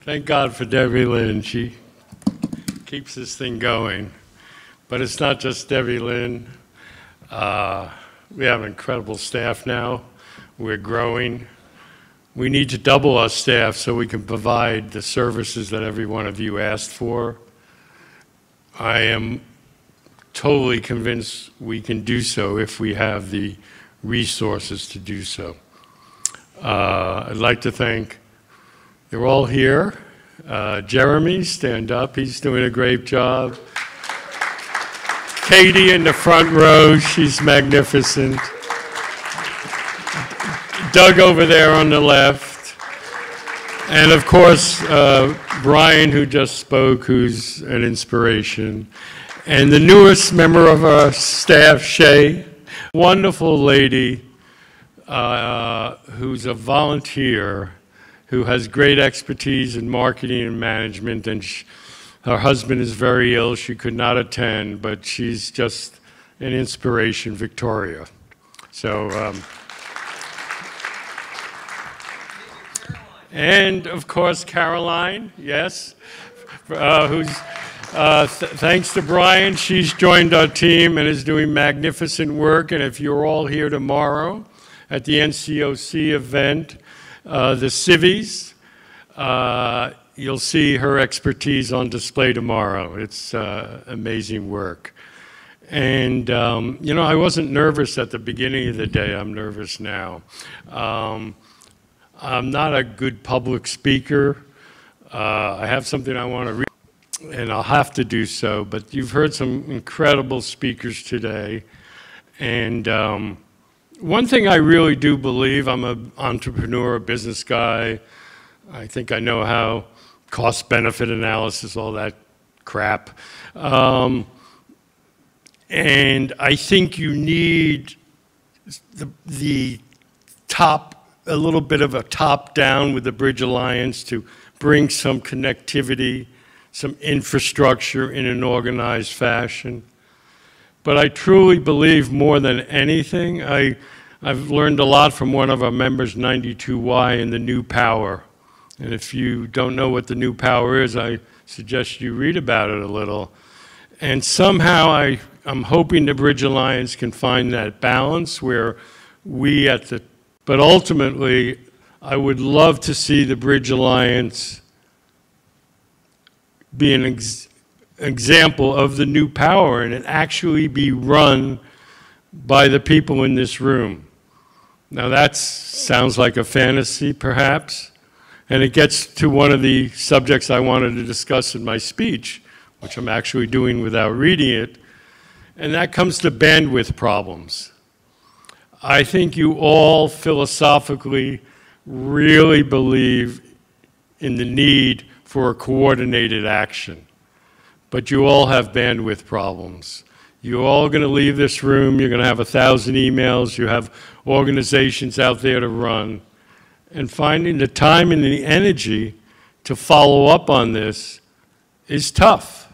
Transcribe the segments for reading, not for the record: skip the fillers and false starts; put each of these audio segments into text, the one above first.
Thank God for Debbie Lynn. She keeps this thing going. But it's not just Debbie Lynn. We have an incredible staff now. We're growing. We need to double our staff so we can provide the services that every one of you asked for. I am totally convinced we can do so if we have the resources to do so. I'd like to thank, they're all here. Jeremy, stand up, he's doing a great job. Katie in the front row, she's magnificent. Doug over there on the left. And of course, Brian, who just spoke, who's an inspiration. And the newest member of our staff, Shay, wonderful lady who's a volunteer, who has great expertise in marketing and management, and her husband is very ill. She could not attend, but she's just an inspiration, Victoria. So, and of course, Caroline, yes, thanks to Brian, she's joined our team and is doing magnificent work. And if you're all here tomorrow at the NCOC event, the civics, you'll see her expertise on display tomorrow. It's amazing work. And, you know, I wasn't nervous at the beginning of the day. I'm nervous now. I'm not a good public speaker. I have something I want to read, and I'll have to do so. But you've heard some incredible speakers today. And one thing I really do believe, I'm an entrepreneur, a business guy. I think I know how cost-benefit analysis, all that crap. And I think you need the top, a little bit of a top-down with the Bridge Alliance to bring some connectivity, some infrastructure in an organized fashion. But I truly believe more than anything, I've learned a lot from one of our members, 92Y, and the new power. And if you don't know what the new power is, I suggest you read about it a little. And somehow I'm hoping the Bridge Alliance can find that balance where we but ultimately, I would love to see the Bridge Alliance be an example of the new power and it actually be run by the people in this room. Now that sounds like a fantasy, perhaps, and it gets to one of the subjects I wanted to discuss in my speech, which I'm actually doing without reading it, and that comes to bandwidth problems. I think you all philosophically really believe in the need for a coordinated action, but you all have bandwidth problems. You're all going to leave this room, you're going to have 1,000 emails, you have organizations out there to run, and finding the time and the energy to follow up on this is tough.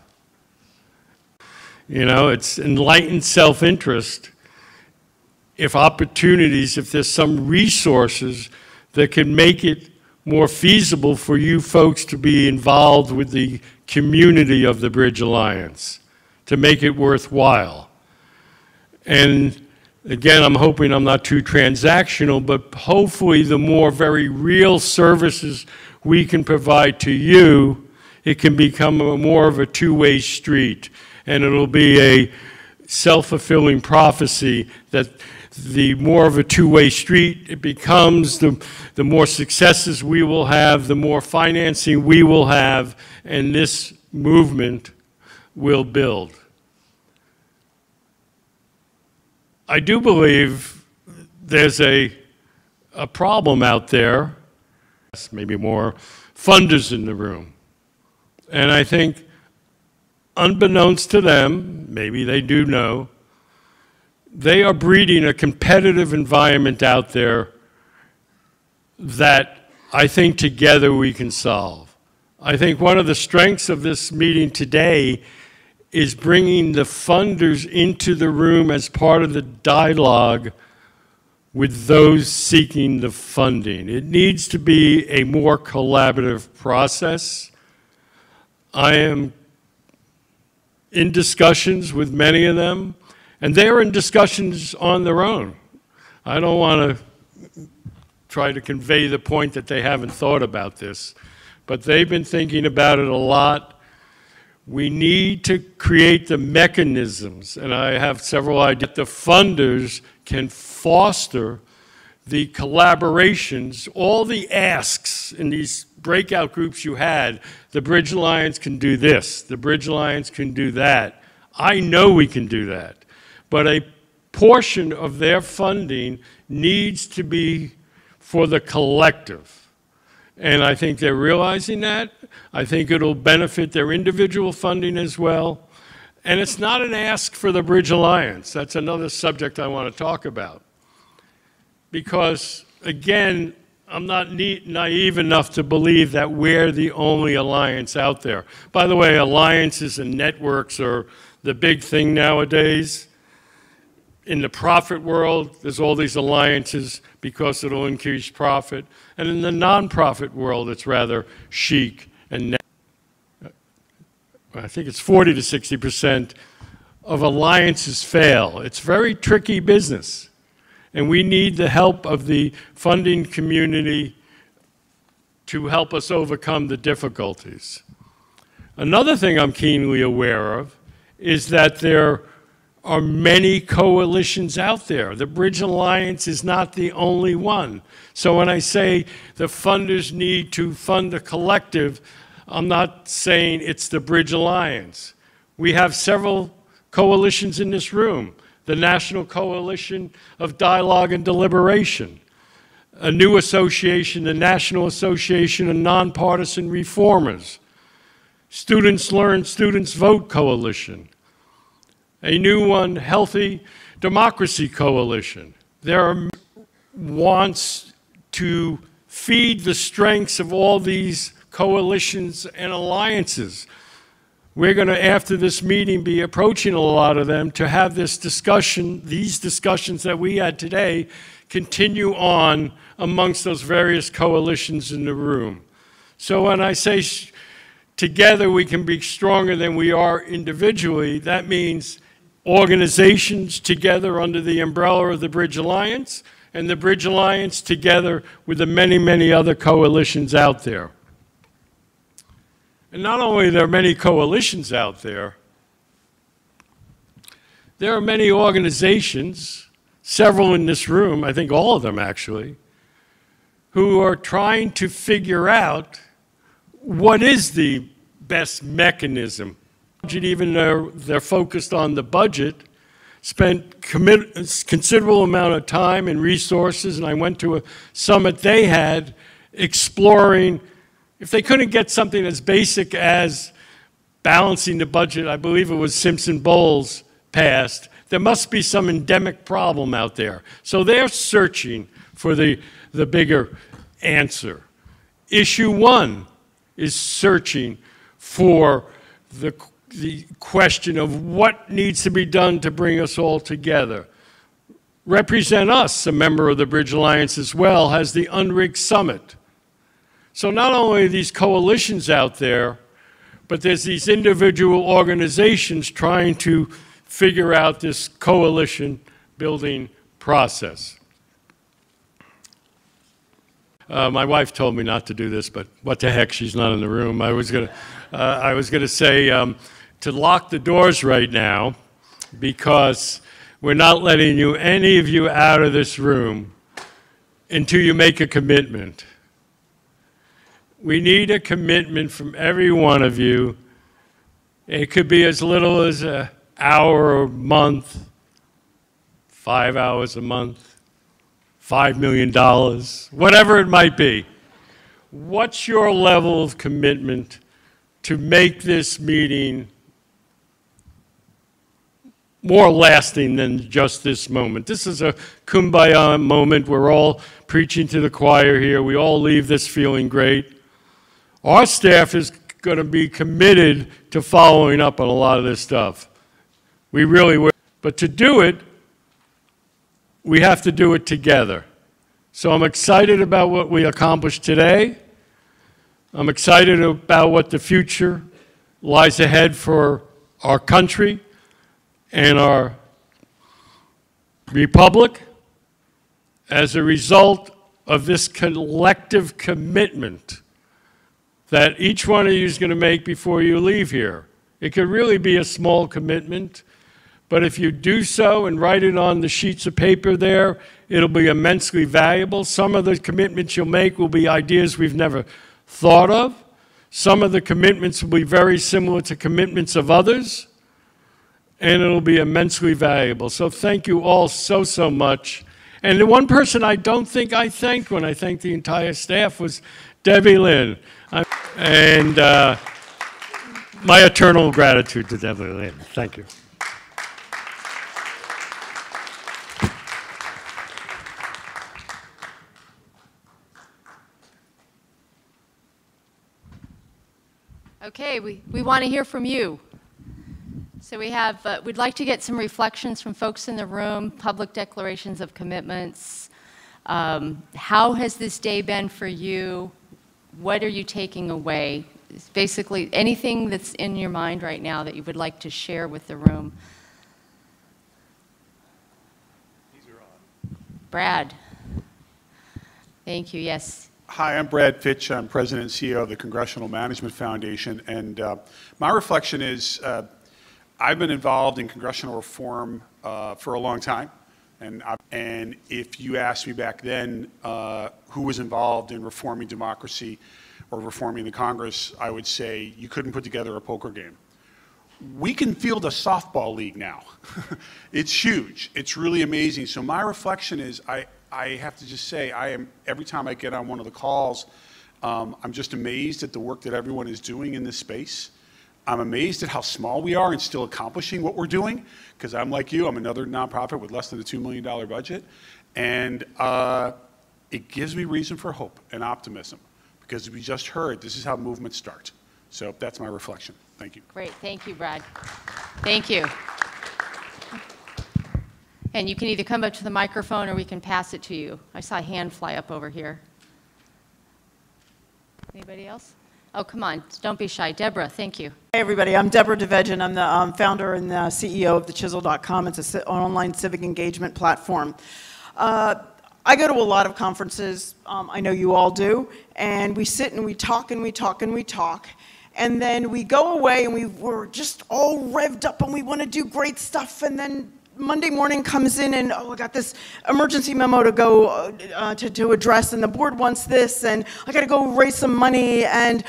You know, it's enlightened self-interest. If there's some resources that can make it more feasible for you folks to be involved with the community of the Bridge Alliance, to make it worthwhile. And again, I'm hoping I'm not too transactional, but hopefully the more very real services we can provide to you, it can become more of a two-way street. And it'll be a self-fulfilling prophecy that the more of a two-way street it becomes, the more successes we will have, the more financing we will have, and this movement will build. I do believe there's a problem out there, maybe more funders in the room. And I think unbeknownst to them, maybe they do know, they are breeding a competitive environment out there that I think together we can solve. I think one of the strengths of this meeting today is bringing the funders into the room as part of the dialogue with those seeking the funding. It needs to be a more collaborative process. I am in discussions with many of them, and they're in discussions on their own. I don't want to try to convey the point that they haven't thought about this, but they've been thinking about it a lot. We need to create the mechanisms, and I have several ideas, that the funders can foster the collaborations, all the asks in these breakout groups you had. The Bridge Alliance can do this, the Bridge Alliance can do that. I know we can do that, but a portion of their funding needs to be for the collective. And I think they're realizing that. I think it'll benefit their individual funding as well. And it's not an ask for the Bridge Alliance. That's another subject I want to talk about. Because, again, I'm not naive enough to believe that we're the only alliance out there. By the way, alliances and networks are the big thing nowadays. In the profit world, there's all these alliances because it'll increase profit. And in the nonprofit world, it's rather chic and I think it's 40 to 60% of alliances fail. It's very tricky business. And we need the help of the funding community to help us overcome the difficulties. Another thing I'm keenly aware of is that there are many coalitions out there. The Bridge Alliance is not the only one. So when I say the funders need to fund a collective, I'm not saying it's the Bridge Alliance. We have several coalitions in this room. The National Coalition of Dialogue and Deliberation, a new association, the National Association of Nonpartisan Reformers, Students Learn, Students Vote Coalition, a new one, Healthy Democracy Coalition. There are wants to feed the strengths of all these coalitions and alliances. We're going to, after this meeting, be approaching a lot of them to have this discussion, these discussions that we had today, continue on amongst those various coalitions in the room. So when I say together we can be stronger than we are individually, that means organizations together under the umbrella of the Bridge Alliance, and the Bridge Alliance together with the many, many other coalitions out there. And not only are there many coalitions out there are many organizations, several in this room, I think all of them actually, who are trying to figure out what is the best mechanism. Even though they're focused on the budget, spent considerable amount of time and resources, and I went to a summit they had exploring if they couldn't get something as basic as balancing the budget. I believe it was Simpson-Bowles passed. There must be some endemic problem out there. So they're searching for the bigger answer. Issue one is searching for the question of what needs to be done to bring us all together. Represent Us, a member of the Bridge Alliance as well, has the Unrigged Summit. So not only are these coalitions out there, but there's these individual organizations trying to figure out this coalition building process. My wife told me not to do this, but what the heck, she's not in the room. I was gonna say to lock the doors right now, because we're not letting any of you out of this room until you make a commitment. We need a commitment from every one of you. It could be as little as an hour a month, 5 hours a month, $5 million, whatever it might be. What's your level of commitment to make this meeting more lasting than just this moment? This is a kumbaya moment. We're all preaching to the choir here. We all leave this feeling great. Our staff is going to be committed to following up on a lot of this stuff. We really will. But to do it, we have to do it together. So I'm excited about what we accomplished today. I'm excited about what the future lies ahead for our country and our republic as a result of this collective commitment that each one of you is going to make before you leave here. It could really be a small commitment, but if you do so and write it on the sheets of paper there, it'll be immensely valuable. Some of the commitments you'll make will be ideas we've never thought of. Some of the commitments will be very similar to commitments of others, and it'll be immensely valuable. So thank you all so, so much. And the one person I don't think I thanked when I thanked the entire staff was Debbie Lynn. And my eternal gratitude to Debbie Lynn. Thank you. Okay, we want to hear from you. So we'd like to get some reflections from folks in the room, public declarations of commitments. How has this day been for you? What are you taking away? It's basically anything that's in your mind right now that you would like to share with the room. These are on. Brad. Thank you, yes. Hi, I'm Brad Fitch. I'm President and CEO of the Congressional Management Foundation. And my reflection is I've been involved in congressional reform for a long time. And if you asked me back then who was involved in reforming democracy or reforming the Congress, I would say you couldn't put together a poker game. We can field a softball league now. It's huge. It's really amazing. So my reflection is I have to just say every time I get on one of the calls, I'm just amazed at the work that everyone is doing in this space. I'm amazed at how small we are and still accomplishing what we're doing, because I'm like you, I'm another nonprofit with less than a $2 million budget. And it gives me reason for hope and optimism, because we just heard this is how movements start. So that's my reflection. Thank you. Great. Thank you, Brad. Thank you. And you can either come up to the microphone or we can pass it to you. I saw a hand fly up over here. Anybody else? Oh, come on. Don't be shy. Deborah, thank you. Hey, everybody. I'm Deborah DeVegin. I'm the founder and the CEO of thechisel.com. It's an online civic engagement platform. I go to a lot of conferences. I know you all do. And we sit and we talk and we talk and we talk. And then we go away and we're just all revved up and we want to do great stuff. And then Monday morning comes in and, oh, I got this emergency memo to go to address, and the board wants this, and I got to go raise some money, and,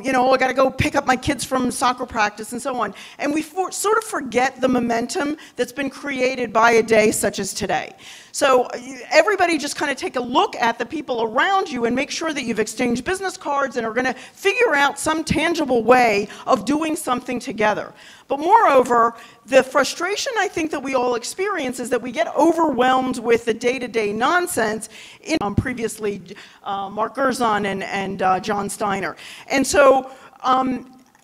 you know, I got to go pick up my kids from soccer practice, and so on. And we sort of forget the momentum that's been created by a day such as today. So everybody just kind of take a look at the people around you and make sure that you've exchanged business cards and are going to figure out some tangible way of doing something together. But moreover, the frustration I think that we all experience is that we get overwhelmed with the day-to-day nonsense in previously Mark Gerzon and John Steiner. And so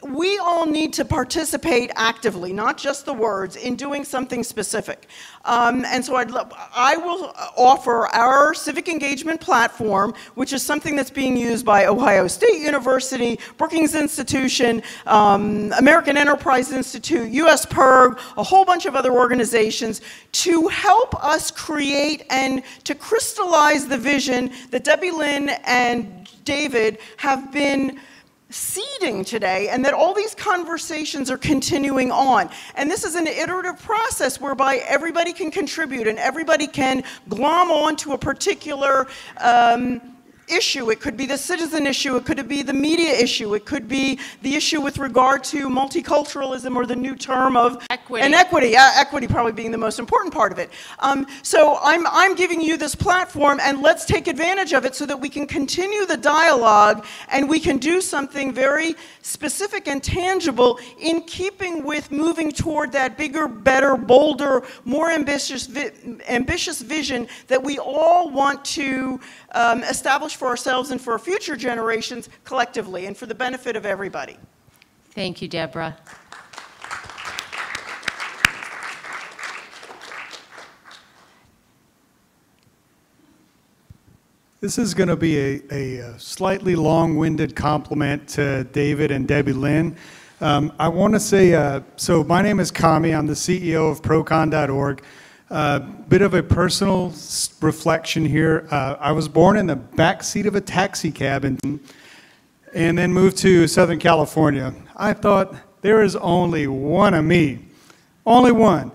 we all need to participate actively, not just the words, in doing something specific. And so I will offer our civic engagement platform, which is something that's being used by Ohio State University, Brookings Institution, American Enterprise Institute, US PIRG, a whole bunch of other organizations, to help us create and to crystallize the vision that Debbie Lynn and David have been seeding today, and that all these conversations are continuing on. And this is an iterative process whereby everybody can contribute and everybody can glom on to a particular issue. It could be the citizen issue, it could be the media issue, it could be the issue with regard to multiculturalism, or the new term of equity. And equity, equity probably being the most important part of it. So I'm giving you this platform, and let's take advantage of it so that we can continue the dialogue and we can do something very specific and tangible in keeping with moving toward that bigger, better, bolder, more ambitious vision that we all want to establish for ourselves and for our future generations collectively, and for the benefit of everybody. Thank you, Deborah. This is going to be a slightly long-winded compliment to David and Debbie Lynn. I want to say, so my name is Kami. I'm the CEO of Procon.org. Bit of a personal reflection here. I was born in the backseat of a taxi cab and then moved to Southern California. I thought there is only one of me, only one.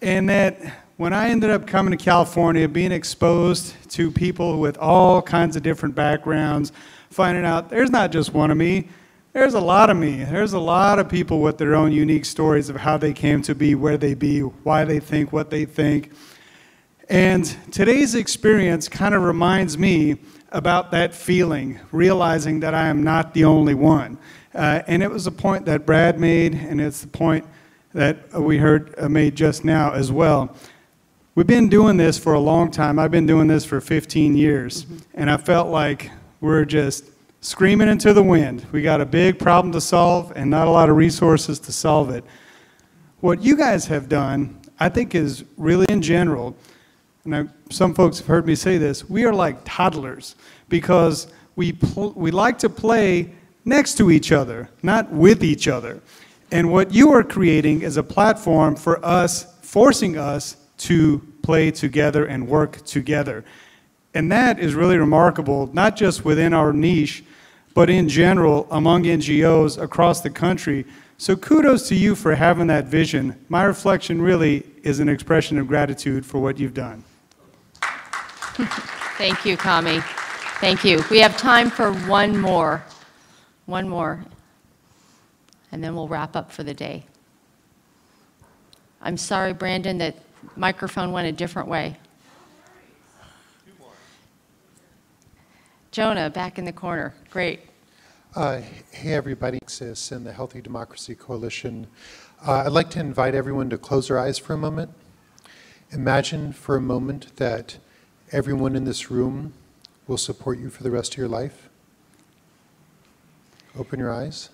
And that when I ended up coming to California, being exposed to people with all kinds of different backgrounds, finding out there's not just one of me, there's a lot of me. There's a lot of people with their own unique stories of how they came to be where they be, why they think what they think. And today's experience kind of reminds me about that feeling, realizing that I am not the only one. And it was a point that Brad made, and it's the point that we heard made just now as well. We've been doing this for a long time. I've been doing this for 15 years, and I felt like we're just screaming into the wind. We got a big problem to solve and not a lot of resources to solve it. What you guys have done, I think, is really in general, and some folks have heard me say this, we are like toddlers because we like to play next to each other, not with each other. And what you are creating is a platform for us, forcing us to play together and work together. And that is really remarkable, not just within our niche, but in general among NGOs across the country. So kudos to you for having that vision. My reflection really is an expression of gratitude for what you've done. Thank you, Kami. Thank you. We have time for one more. One more. And then we'll wrap up for the day. I'm sorry, Brandon, that microphone went a different way. Jonah, back in the corner. Great. Hey, everybody. Access and the Healthy Democracy Coalition. I'd like to invite everyone to close their eyes for a moment. Imagine for a moment that everyone in this room will support you for the rest of your life. Open your eyes.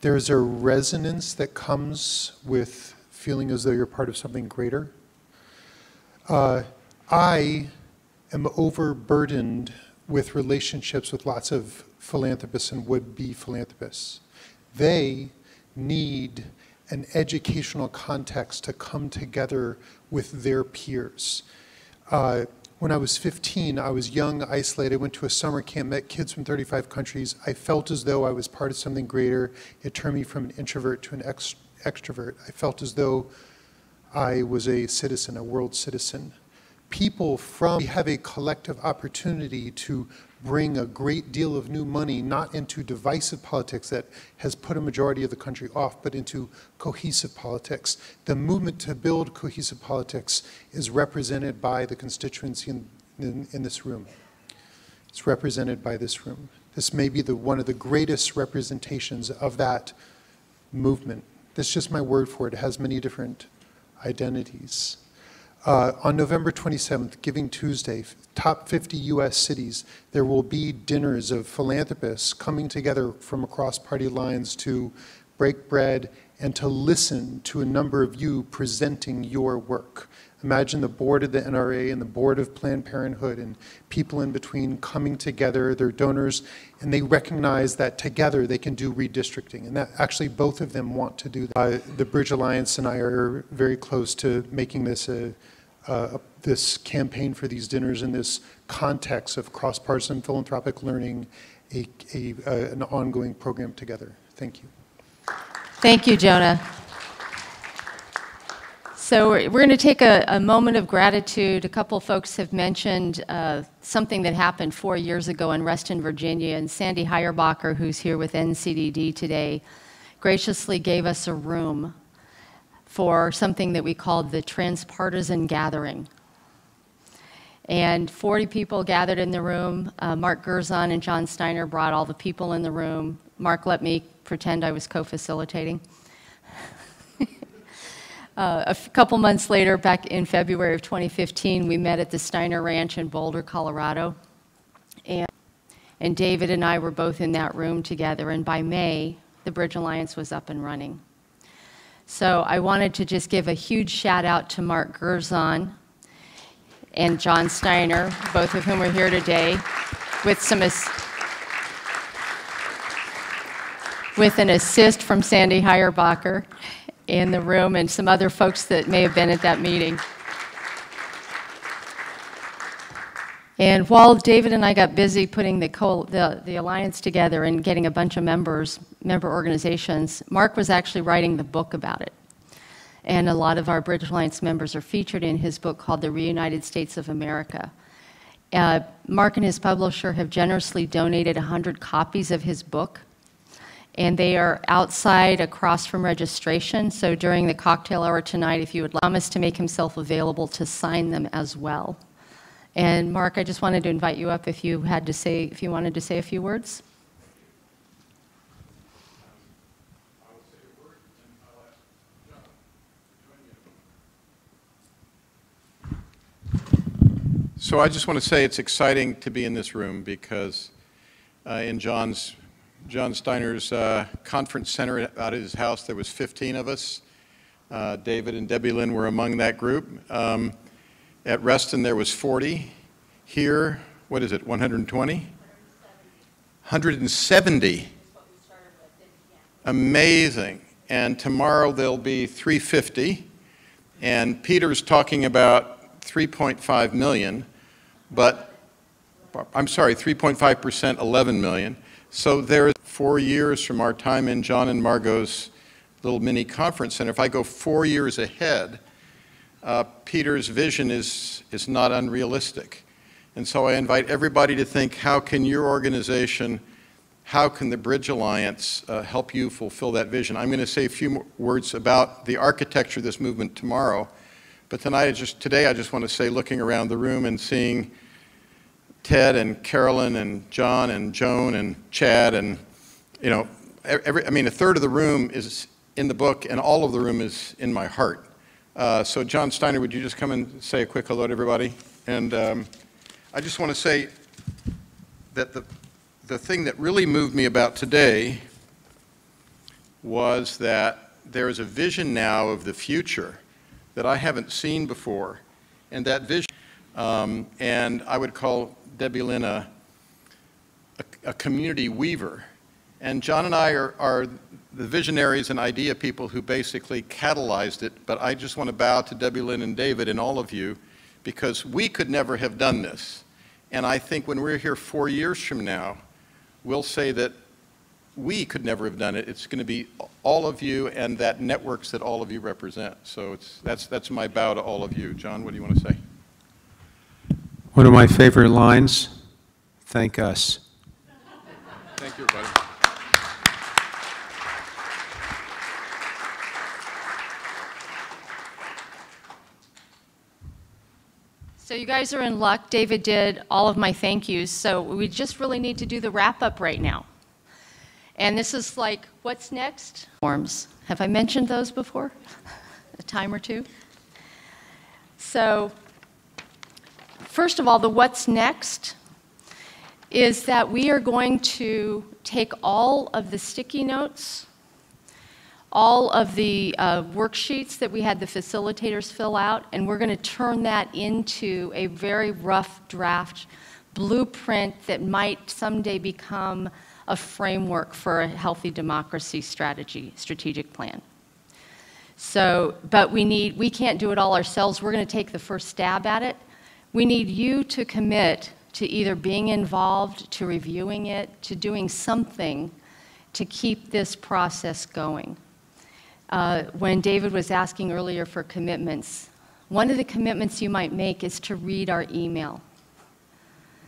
There's a resonance that comes with feeling as though you're part of something greater. I am overburdened with relationships with lots of philanthropists and would-be philanthropists. They need an educational context to come together with their peers. When I was 15, I was young, isolated, went to a summer camp, met kids from 35 countries. I felt as though I was part of something greater. It turned me from an introvert to an extrovert. I felt as though I was a citizen, a world citizen. We have a collective opportunity to bring a great deal of new money, not into divisive politics that has put a majority of the country off, but into cohesive politics. The movement to build cohesive politics is represented by the constituency in this room. It's represented by this room. This may be one of the greatest representations of that movement. That's just my word for it. It has many different identities. On November 27th, Giving Tuesday, top 50 U.S. cities, there will be dinners of philanthropists coming together from across party lines to break bread and to listen to a number of you presenting your work. Imagine the board of the NRA and the board of Planned Parenthood and people in between coming together, their donors, and they recognize that together they can do redistricting. And that actually both of them want to do that. The Bridge Alliance and I are very close to making this this campaign for these dinners in this context of cross-partisan philanthropic learning, an ongoing program together. Thank you. Thank you, Jonah. So we're going to take a moment of gratitude. A couple folks have mentioned something that happened 4 years ago in Reston, Virginia, and Sandy Heyerbacher, who's here with NCDD today, graciously gave us a room for something that we called the Transpartisan Gathering. And 40 people gathered in the room. Mark Gerzon and John Steiner brought all the people in the room. Mark let me pretend I was co-facilitating. A couple months later, back in February of 2015, we met at the Steiner Ranch in Boulder, Colorado. And David and I were both in that room together, and by May, the Bridge Alliance was up and running. So I wanted to just give a huge shout out to Mark Gerzon and John Steiner, both of whom are here today, with with an assist from Sandy Heyerbacher in the room and some other folks that may have been at that meeting. And while David and I got busy putting the alliance together and getting a bunch of member organizations, Mark was actually writing the book about it. And a lot of our Bridge Alliance members are featured in his book called The Reunited States of America. Mark and his publisher have generously donated 100 copies of his book, and they are outside across from registration. So during the cocktail hour tonight, if you would promise to make himself available to sign them as well. And Mark, I just wanted to invite you up if you wanted to say a few words. So I just want to say it's exciting to be in this room because in John Steiner's conference center out at his house, there was 15 of us. David and Debbie Lynn were among that group. At Reston, there was 40. Here, what is it, 120? 170. Amazing. And tomorrow there'll be 350. And Peter's talking about 3.5 million, but I'm sorry, 3.5%, 11 million. So there's 4 years from our time in John and Margot's little mini conference center. If I go 4 years ahead, Peter's vision is not unrealistic. And so I invite everybody to think, how can your organization, how can the Bridge Alliance help you fulfill that vision? I'm going to say a few more words about the architecture of this movement tomorrow. But today I just want to say, looking around the room and seeing Ted and Carolyn and John and Joan and Chad and, you know, a third of the room is in the book and all of the room is in my heart. So John Steiner, would you just come and say a quick hello to everybody? And I just want to say that the thing that really moved me about today was that there is a vision now of the future that I haven't seen before. And that vision, and I would call Debbie Lynn a community weaver. And John and I are the visionaries and idea people who basically catalyzed it, but I just want to bow to Debbie Lynn and David and all of you, because we could never have done this. And I think when we're here 4 years from now, we'll say that we could never have done it. It's going to be all of you and that networks that all of you represent. So that's my bow to all of you. John, what do you want to say? One of my favorite lines, thank us. Thank you, everybody. So you guys are in luck. David did all of my thank yous, so we just really need to do the wrap-up right now. And this is like, what's next? Forms. Have I mentioned those before? A time or two? So, first of all, the what's next is that we are going to take all of the sticky notes, all of the worksheets that we had the facilitators fill out, and we're going to turn that into a very rough draft blueprint that might someday become a framework for a healthy democracy strategic plan. So, but we can't do it all ourselves. We're going to take the first stab at it. We need you to commit to either being involved, to reviewing it, to doing something to keep this process going. When David was asking earlier for commitments, one of the commitments you might make is to read our email.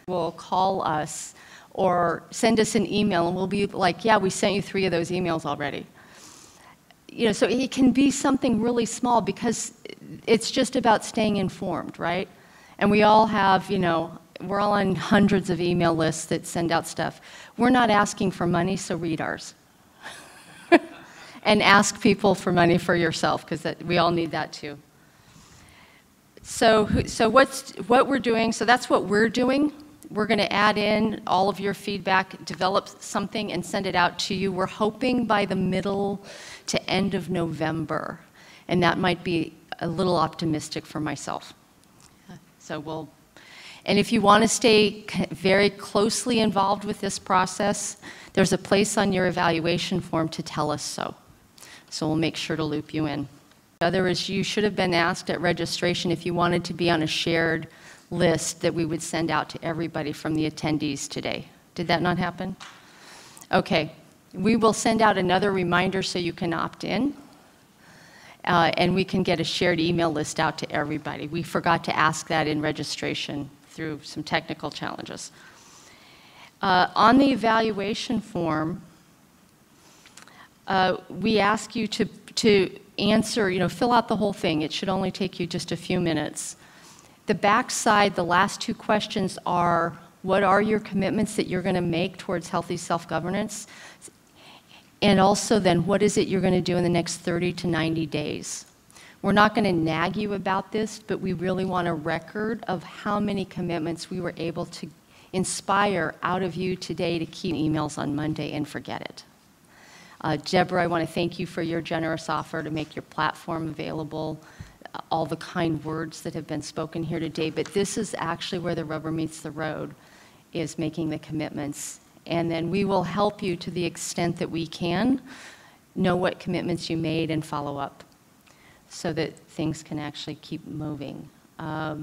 Will call us or send us an email and we'll be like, yeah, we sent you 3 of those emails already. You know, so it can be something really small because it's just about staying informed, right? And we all have, you know, we're all on hundreds of email lists that send out stuff. We're not asking for money, so read ours. And ask people for money for yourself, because we all need that too. So what we're doing, so that's what we're doing. We're going to add in all of your feedback, develop something, and send it out to you. We're hoping by the middle to end of November, and that might be a little optimistic for myself. So and if you want to stay very closely involved with this process, there's a place on your evaluation form to tell us so. So we'll make sure to loop you in. The other is you should have been asked at registration if you wanted to be on a shared list that we would send out to everybody from the attendees today. Did that not happen? Okay. We will send out another reminder so you can opt in. And we can get a shared email list out to everybody. We forgot to ask that in registration through some technical challenges. On the evaluation form, we ask you to answer, fill out the whole thing. It should only take you just a few minutes. The backside, the last two questions are, what are your commitments that you're going to make towards healthy self-governance? And also then, what is it you're going to do in the next 30 to 90 days? We're not going to nag you about this, but we really want a record of how many commitments we were able to inspire out of you today to keep emails on Monday and forget it. Deborah, I want to thank you for your generous offer to make your platform available, all the kind words that have been spoken here today, but this is actually where the rubber meets the road, is making the commitments. And then we will help you to the extent that we can know what commitments you made and follow up so that things can actually keep moving. I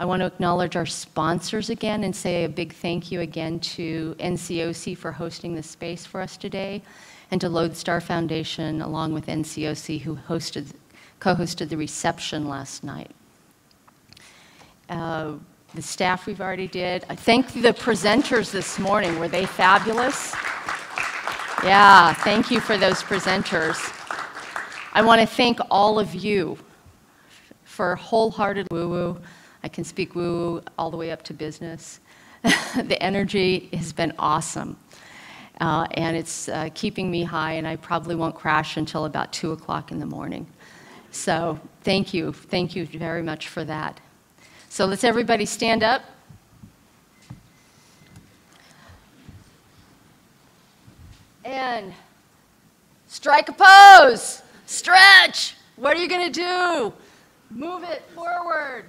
want to acknowledge our sponsors again and say a big thank you again to NCOC for hosting this space for us today, and to Lodestar Foundation along with NCOC who co-hosted the reception last night. The staff we've already did. I thank the presenters this morning. Were they fabulous? Yeah, thank you for those presenters. I want to thank all of you for wholehearted woo-woo. I can speak woo-woo all the way up to business. The energy has been awesome. And it's keeping me high, and I probably won't crash until about 2 o'clock in the morning. So thank you very much for that. So let's everybody stand up. And strike a pose. Stretch. What are you going to do? Move it forward.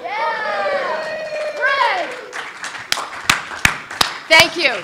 Yeah! Stretch. Thank you.